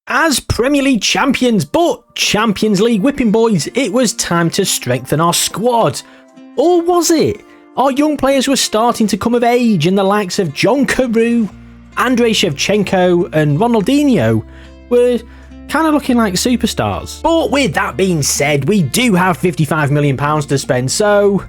as Premier League champions, but Champions League whipping boys, it was time to strengthen our squad. Or was it? Our young players were starting to come of age, and the likes of John Carew, Andrei Shevchenko and Ronaldinho were kind of looking like superstars. But with that being said, we do have £55 million to spend, so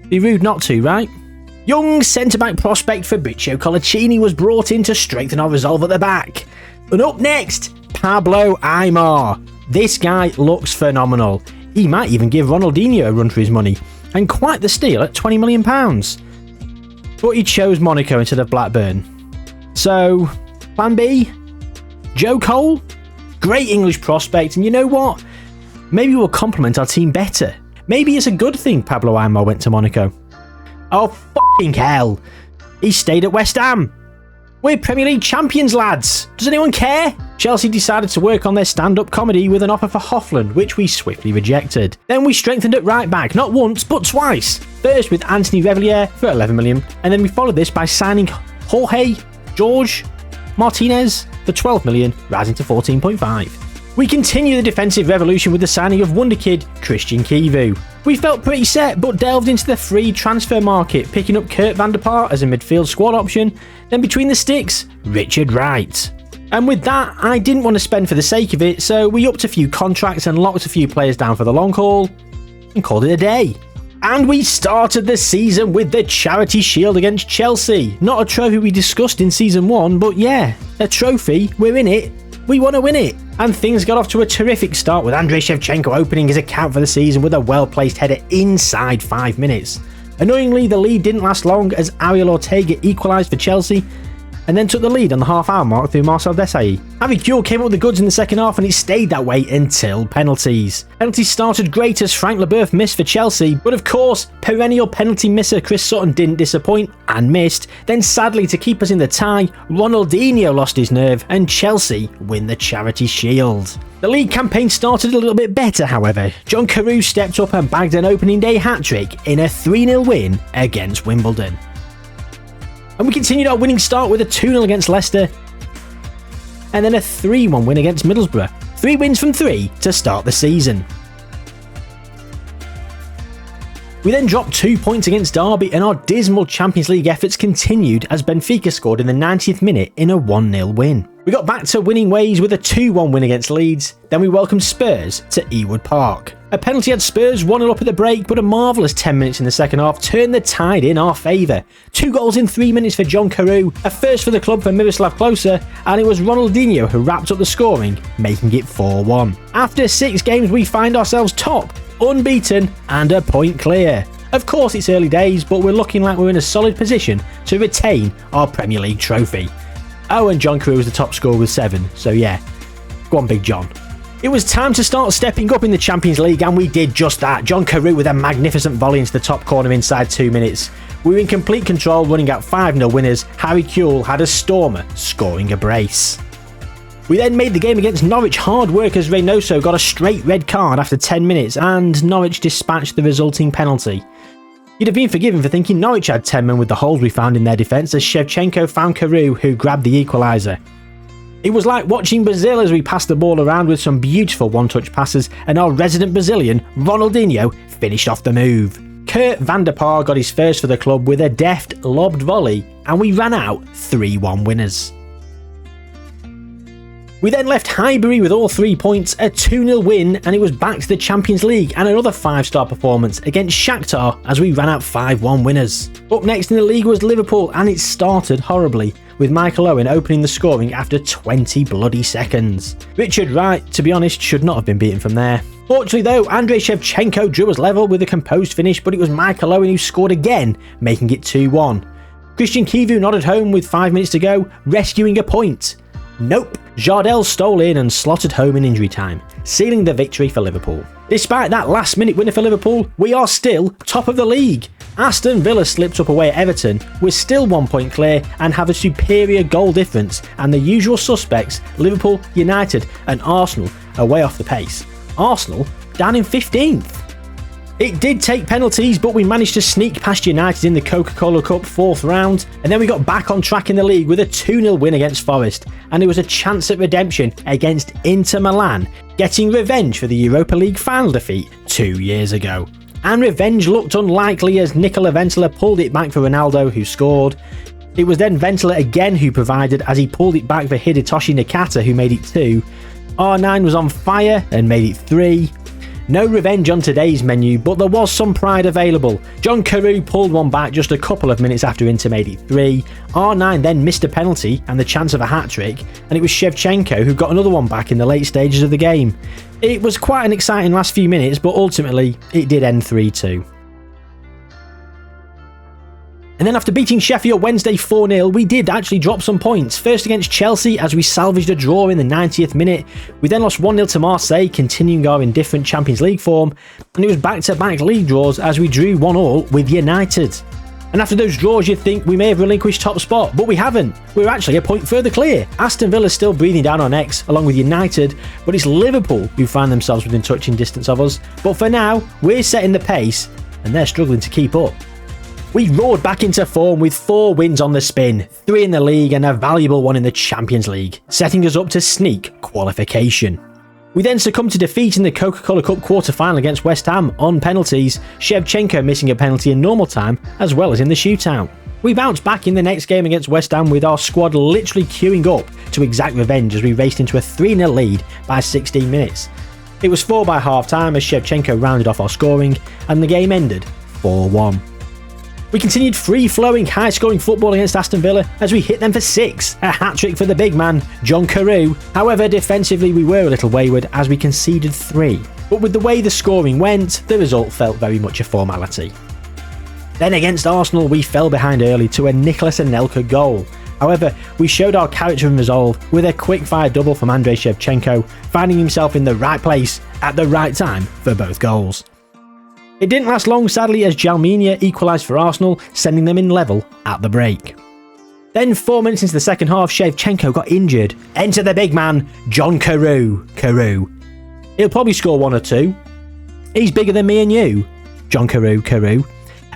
be rude not to, right? Young centre-back prospect Fabrizio Colaccini was brought in to strengthen our resolve at the back. And up next, Pablo Aimar. This guy looks phenomenal. He might even give Ronaldinho a run for his money. And quite the steal at £20 million. But he chose Monaco instead of Blackburn. So, plan B? Joe Cole? Great English prospect, and you know what? Maybe we'll complement our team better. Maybe it's a good thing Pablo Aimar went to Monaco. Oh fucking hell! He stayed at West Ham! We're Premier League champions, lads! Does anyone care? Chelsea decided to work on their stand-up comedy with an offer for Hofland, which we swiftly rejected. Then we strengthened at right back, not once, but twice. First with Anthony Revilliere for 11 million, and then we followed this by signing Jorge Martinez for 12 million, rising to 14.5. We continue the defensive revolution with the signing of wonderkid Christian Kivu. We felt pretty set, but delved into the free transfer market, picking up Kurt van der Paar as a midfield squad option, then between the sticks, Richard Wright. And with that, I didn't want to spend for the sake of it, so we upped a few contracts and locked a few players down for the long haul, and called it a day. And we started the season with the Charity Shield against Chelsea. Not a trophy we discussed in Season 1, but yeah, a trophy, we're in it, we want to win it. And things got off to a terrific start with Andrei Shevchenko opening his account for the season with a well-placed header inside 5 minutes. Annoyingly, the lead didn't last long as Ariel Ortega equalised for Chelsea, and then took the lead on the half-hour mark through Marcel Desailly. Harry Kewell came up with the goods in the second half, and it stayed that way until penalties. Penalties started great as Frank Leboeuf missed for Chelsea, but of course, perennial penalty misser Chris Sutton didn't disappoint and missed. Then sadly, to keep us in the tie, Ronaldinho lost his nerve and Chelsea win the Charity Shield. The league campaign started a little bit better, however. John Carew stepped up and bagged an opening day hat-trick in a 3-0 win against Wimbledon. And we continued our winning start with a 2-0 against Leicester, and then a 3-1 win against Middlesbrough. 3 wins from 3 to start the season. We then dropped 2 points against Derby, and our dismal Champions League efforts continued as Benfica scored in the 90th minute in a 1-0 win. We got back to winning ways with a 2-1 win against Leeds, then we welcomed Spurs to Ewood Park. A penalty had Spurs 1-0 up at the break, but a marvellous 10 minutes in the second half turned the tide in our favour. 2 goals in 3 minutes for John Carew, a first for the club for Miroslav Klose, and it was Ronaldinho who wrapped up the scoring, making it 4-1. After 6 games we find ourselves top, unbeaten and a point clear. Of course it's early days, but we're looking like we're in a solid position to retain our Premier League trophy. Oh, and John Carew was the top scorer with 7, so yeah, go on Big John. It was time to start stepping up in the Champions League, and we did just that. John Carew with a magnificent volley into the top corner inside 2 minutes. We were in complete control, running out 5-0 winners. Harry Kewell had a stormer, scoring a brace. We then made the game against Norwich hard work as Reynoso got a straight red card after 10 minutes, and Norwich dispatched the resulting penalty. You'd have been forgiven for thinking Norwich had 10 men with the holes we found in their defence as Shevchenko found Carew, who grabbed the equaliser. It was like watching Brazil as we passed the ball around with some beautiful one-touch passes, and our resident Brazilian, Ronaldinho, finished off the move. Kurt van der Paar got his first for the club with a deft lobbed volley, and we ran out 3-1 winners. We then left Highbury with all 3 points, a 2-0 win, and it was back to the Champions League and another 5-star performance against Shakhtar as we ran out 5-1 winners. Up next in the league was Liverpool, and it started horribly, with Michael Owen opening the scoring after 20 bloody seconds. Richard Wright, to be honest, should not have been beaten from there. Fortunately though, Andrei Shevchenko drew us level with a composed finish, but it was Michael Owen who scored again, making it 2-1. Christian Kivu nodded home with 5 minutes to go, rescuing a point. Nope, Jardel stole in and slotted home in injury time, sealing the victory for Liverpool. Despite that last-minute winner for Liverpool, we are still top of the league. Aston Villa slipped up away at Everton, we're still 1 point clear and have a superior goal difference, and the usual suspects, Liverpool, United and Arsenal, are way off the pace. Arsenal down in 15th. It did take penalties, but we managed to sneak past United in the Coca-Cola Cup 4th round, and then we got back on track in the league with a 2-0 win against Forest, and it was a chance at redemption against Inter Milan, getting revenge for the Europa League final defeat 2 years ago. And revenge looked unlikely as Nicola Ventola pulled it back for Ronaldo, who scored. It was then Ventola again who provided as he pulled it back for Hidetoshi Nakata, who made it 2. R9 was on fire and made it 3. No revenge on today's menu, but there was some pride available. John Carew pulled one back just a couple of minutes after Inter made it 3. R9 then missed a penalty and the chance of a hat-trick, and it was Shevchenko who got another one back in the late stages of the game. It was quite an exciting last few minutes, but ultimately it did end 3-2. And then after beating Sheffield Wednesday 4-0, we did actually drop some points. First against Chelsea as we salvaged a draw in the 90th minute. We then lost 1-0 to Marseille, continuing our indifferent Champions League form. And it was back-to-back league draws as we drew 1-1 with United. And after those draws you'd think we may have relinquished top spot, but we haven't. We're actually a point further clear. Aston Villa's still breathing down our necks along with United, but it's Liverpool who find themselves within touching distance of us. But for now, we're setting the pace and they're struggling to keep up. We roared back into form with 4 wins on the spin, 3 in the league and a valuable one in the Champions League, setting us up to sneak qualification. We then succumbed to defeat in the Coca-Cola Cup quarter-final against West Ham on penalties, Shevchenko missing a penalty in normal time as well as in the shootout. We bounced back in the next game against West Ham with our squad literally queuing up to exact revenge as we raced into a 3-0 lead by 16 minutes. It was 4 by half-time as Shevchenko rounded off our scoring and the game ended 4-1. We continued free-flowing, high-scoring football against Aston Villa as we hit them for 6, a hat-trick for the big man, John Carew. However, defensively we were a little wayward as we conceded 3. But with the way the scoring went, the result felt very much a formality. Then against Arsenal, we fell behind early to a Nicolas Anelka goal. However, we showed our character and resolve with a quick-fire double from Andrei Shevchenko, finding himself in the right place at the right time for both goals. It didn't last long, sadly, as Jalminia equalised for Arsenal, sending them in level at the break. Then 4 minutes into the second half, Shevchenko got injured. Enter the big man, John Carew. He'll probably score 1 or 2. He's bigger than me and you. John Carew.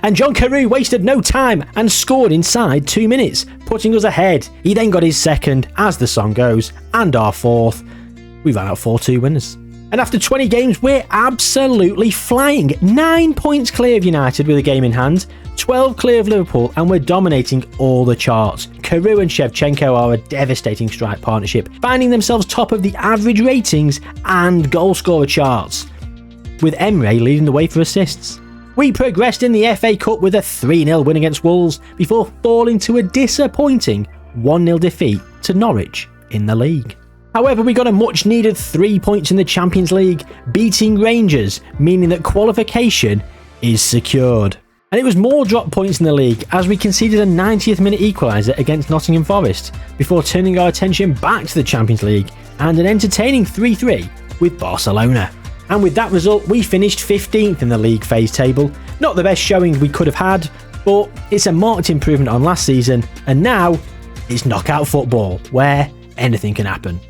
And John Carew wasted no time and scored inside 2 minutes, putting us ahead. He then got his second, as the song goes, and our 4th. We ran out 4-2 winners. And after 20 games, we're absolutely flying. 9 points clear of United with a game in hand, 12 clear of Liverpool, and we're dominating all the charts. Carew and Shevchenko are a devastating strike partnership, finding themselves top of the average ratings and goal scorer charts, with Emre leading the way for assists. We progressed in the FA Cup with a 3-0 win against Wolves before falling to a disappointing 1-0 defeat to Norwich in the league. However, we got a much needed 3 points in the Champions League, beating Rangers, meaning that qualification is secured. And it was more drop points in the league as we conceded a 90th minute equaliser against Nottingham Forest, before turning our attention back to the Champions League and an entertaining 3-3 with Barcelona. And with that result, we finished 15th in the league phase table. Not the best showing we could have had, but it's a marked improvement on last season, and now it's knockout football, where anything can happen.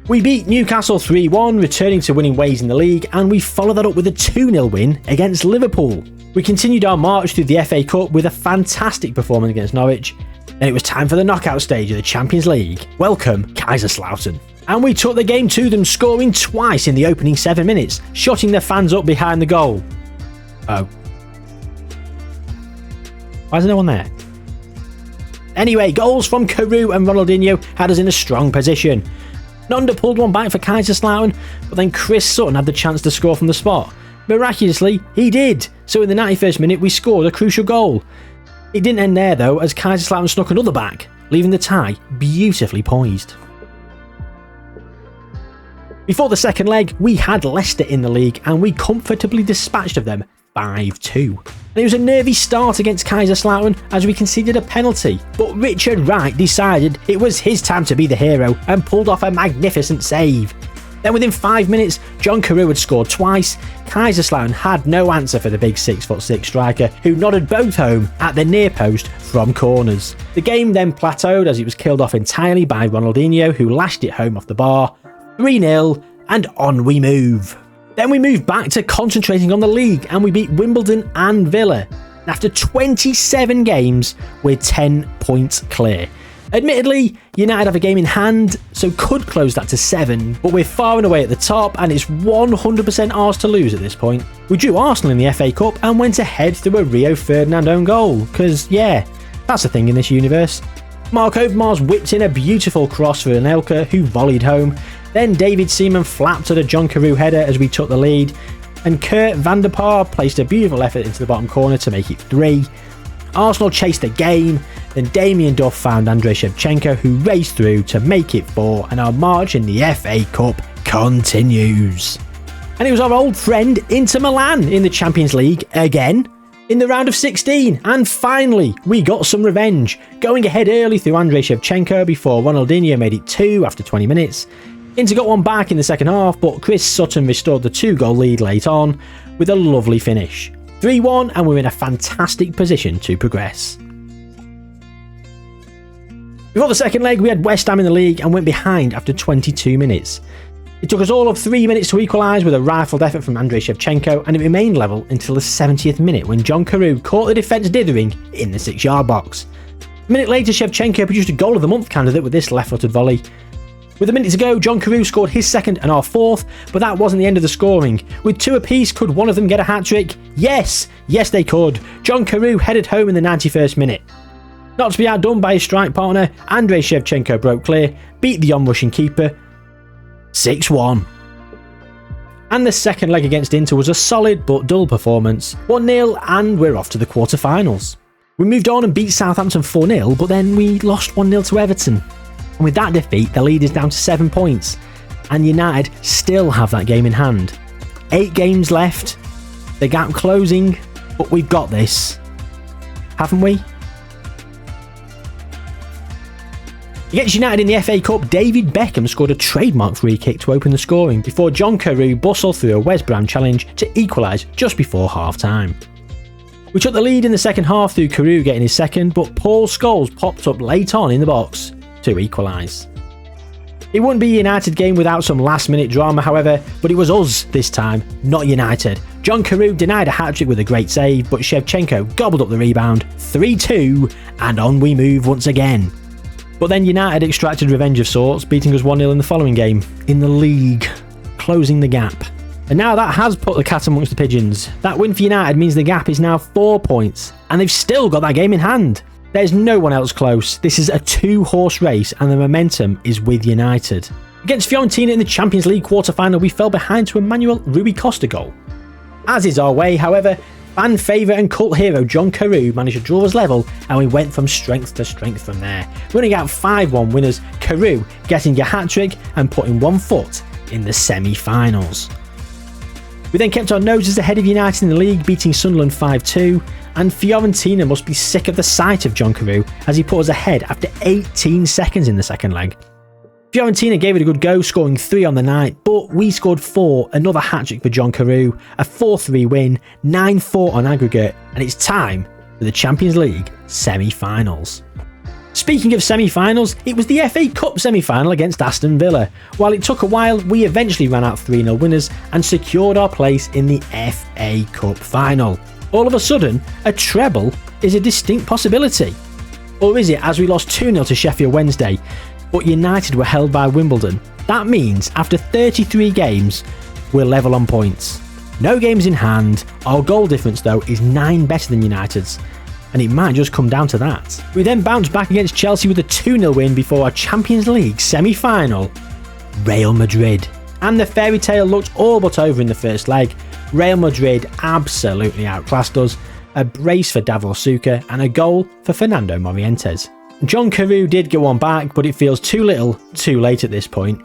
We beat Newcastle 3-1, returning to winning ways in the league, and we followed that up with a 2-0 win against Liverpool. We continued our march through the FA Cup with a fantastic performance against Norwich, and it was time for the knockout stage of the Champions League. Welcome, Kaiserslautern. And we took the game to them, scoring twice in the opening 7 minutes, shutting the fans up behind the goal. Oh. Why is there no one there? Anyway, goals from Carew and Ronaldinho had us in a strong position. Nonda pulled one back for Kaiserslautern, but then Chris Sutton had the chance to score from the spot. Miraculously, he did, so in the 91st minute we scored a crucial goal. It didn't end there though, as Kaiserslautern snuck another back, leaving the tie beautifully poised. Before the second leg, we had Leicester in the league and we comfortably dispatched of them 5-2. And it was a nervy start against Kaiserslautern as we conceded a penalty, but Richard Wright decided it was his time to be the hero and pulled off a magnificent save. Then within 5 minutes, John Carew had scored twice. Kaiserslautern had no answer for the big 6'6" striker, who nodded both home at the near post from corners. The game then plateaued as it was killed off entirely by Ronaldinho, who lashed it home off the bar. 3-0, and on we move. Then we moved back to concentrating on the league and we beat Wimbledon and Villa. After 27 games, we're 10 points clear. Admittedly, United have a game in hand, so could close that to 7, but we're far and away at the top and it's 100% ours to lose at this point. We drew Arsenal in the FA Cup and went ahead through a Rio Ferdinand own goal, because yeah, that's a thing in this universe. Mark Overmars whipped in a beautiful cross for Anelka, who volleyed home. Then David Seaman flapped at a John Carew header as we took the lead, and Kurt van der Paar placed a beautiful effort into the bottom corner to make it 3. Arsenal chased the game, then Damien Duff found Andrei Shevchenko, who raced through to make it 4, and our march in the FA Cup continues. And it was our old friend Inter Milan in the Champions League again, in the round of 16, and finally we got some revenge, going ahead early through Andrei Shevchenko before Ronaldinho made it 2 after 20 minutes. Inter got one back in the second half, but Chris Sutton restored the 2-goal lead late on with a lovely finish. 3-1, and we're in a fantastic position to progress. Before the second leg, we had West Ham in the league and went behind after 22 minutes. It took us all of 3 minutes to equalise with a rifled effort from Andrei Shevchenko, and it remained level until the 70th minute when John Carew caught the defence dithering in the 6-yard box. A minute later, Shevchenko produced a goal of the month candidate with this left-footed volley. With a minute to go, John Carew scored his second and our 4th, but that wasn't the end of the scoring. With 2 apiece, could one of them get a hat-trick? Yes! Yes they could. John Carew headed home in the 91st minute. Not to be outdone by his strike partner, Andrei Shevchenko broke clear, beat the on-rushing keeper 6-1. And the second leg against Inter was a solid but dull performance. 1-0 and we're off to the quarter-finals. We moved on and beat Southampton 4-0, but then we lost 1-0 to Everton. And with that defeat, the lead is down to 7 points, and United still have that game in hand. 8 games left, the gap closing, but we've got this, haven't we? Against United in the FA Cup, David Beckham scored a trademark free kick to open the scoring before John Carew bustled through a Wes Brown challenge to equalise just before half-time. We took the lead in the second half through Carew getting his second, but Paul Scholes popped up late on in the box to equalise. It wouldn't be a United game without some last minute drama, however, but it was us this time, not United. John Carew denied a hat-trick with a great save, but Shevchenko gobbled up the rebound, 3-2, and on we move once again. But then United extracted revenge of sorts, beating us 1-0 in the following game, in the league, closing the gap. And now that has put the cat amongst the pigeons. That win for United means the gap is now 4 points, and they've still got that game in hand. There's no one else close. This is a 2-horse race and the momentum is with United. Against Fiorentina in the Champions League quarter-final, we fell behind to Emmanuel Rui Costa goal. As is our way, however, fan favourite and cult hero John Carew managed to draw us level, and we went from strength to strength from there, running out 5-1 winners, Carew getting a hat-trick and putting one foot in the semi-finals. We then kept our noses ahead of United in the league, beating Sunderland 5-2, and Fiorentina must be sick of the sight of John Carew as he put us ahead after 18 seconds in the second leg. Fiorentina gave it a good go, scoring 3 on the night, but we scored 4, another hat-trick for John Carew, a 4-3 win, 9-4 on aggregate, and it's time for the Champions League semi-finals. Speaking of semi-finals, it was the FA Cup semi-final against Aston Villa. While it took a while, we eventually ran out 3-0 winners and secured our place in the FA Cup final. All of a sudden, a treble is a distinct possibility. Or is it, as we lost 2-0 to Sheffield Wednesday, but United were held by Wimbledon? That means after 33 games, we're level on points. No games in hand, our goal difference though is 9 better than United's, and it might just come down to that. We then bounced back against Chelsea with a 2-0 win before our Champions League semi-final, Real Madrid. And the fairy tale looked all but over in the first leg. Real Madrid absolutely outclassed us, a brace for Davor Suker and a goal for Fernando Morientes. John Carew did get one back, but it feels too little, too late at this point.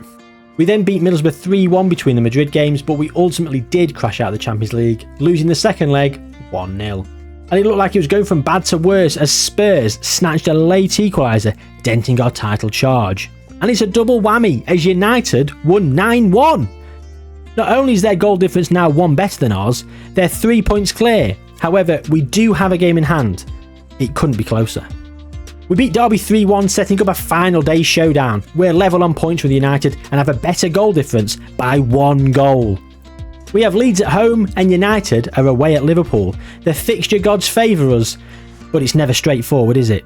We then beat Middlesbrough 3-1 between the Madrid games, but we ultimately did crash out of the Champions League, losing the second leg 1-0. And it looked like it was going from bad to worse as Spurs snatched a late equaliser, denting our title charge. And it's a double whammy as United won 9-1. Not only is their goal difference now 1 better than ours, they're 3 points clear. However, we do have a game in hand. It couldn't be closer. We beat Derby 3-1, setting up a final day showdown. We're level on points with United and have a better goal difference by 1 goal. We have Leeds at home and United are away at Liverpool. The fixture gods favour us, but it's never straightforward, is it?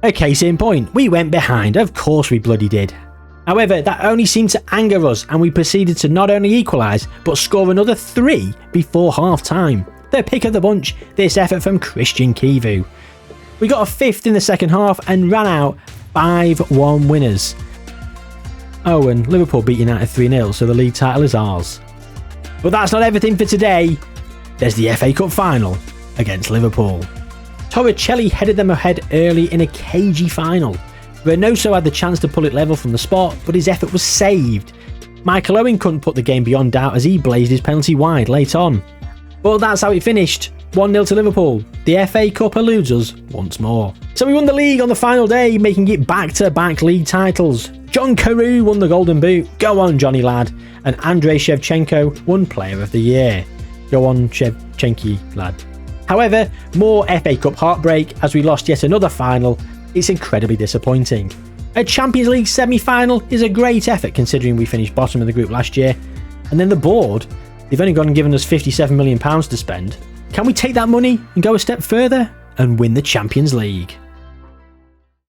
A case in point, we went behind, of course we bloody did. However, that only seemed to anger us and we proceeded to not only equalise, but score another 3 before half time. The pick of the bunch, this effort from Christian Kivu. We got a 5th in the second half and ran out 5-1 winners. Oh, and Liverpool beat United 3-0, so the league title is ours. But that's not everything for today. There's the FA Cup final against Liverpool. Torricelli headed them ahead early in a cagey final. Reynoso had the chance to pull it level from the spot, but his effort was saved. Michael Owen couldn't put the game beyond doubt as he blazed his penalty wide late on. But that's how it finished. 1-0 to Liverpool. The FA Cup eludes us once more. So we won the league on the final day, making it back-to-back league titles. John Carew won the Golden Boot. Go on, Johnny lad. And Andrei Shevchenko won Player of the Year. Go on, Shevchenko lad. However, more FA Cup heartbreak as we lost yet another final. It's incredibly disappointing. A Champions League semi-final is a great effort considering we finished bottom of the group last year. And then the board, they've only gone and given us £57 million to spend. Can we take that money and go a step further and win the Champions League?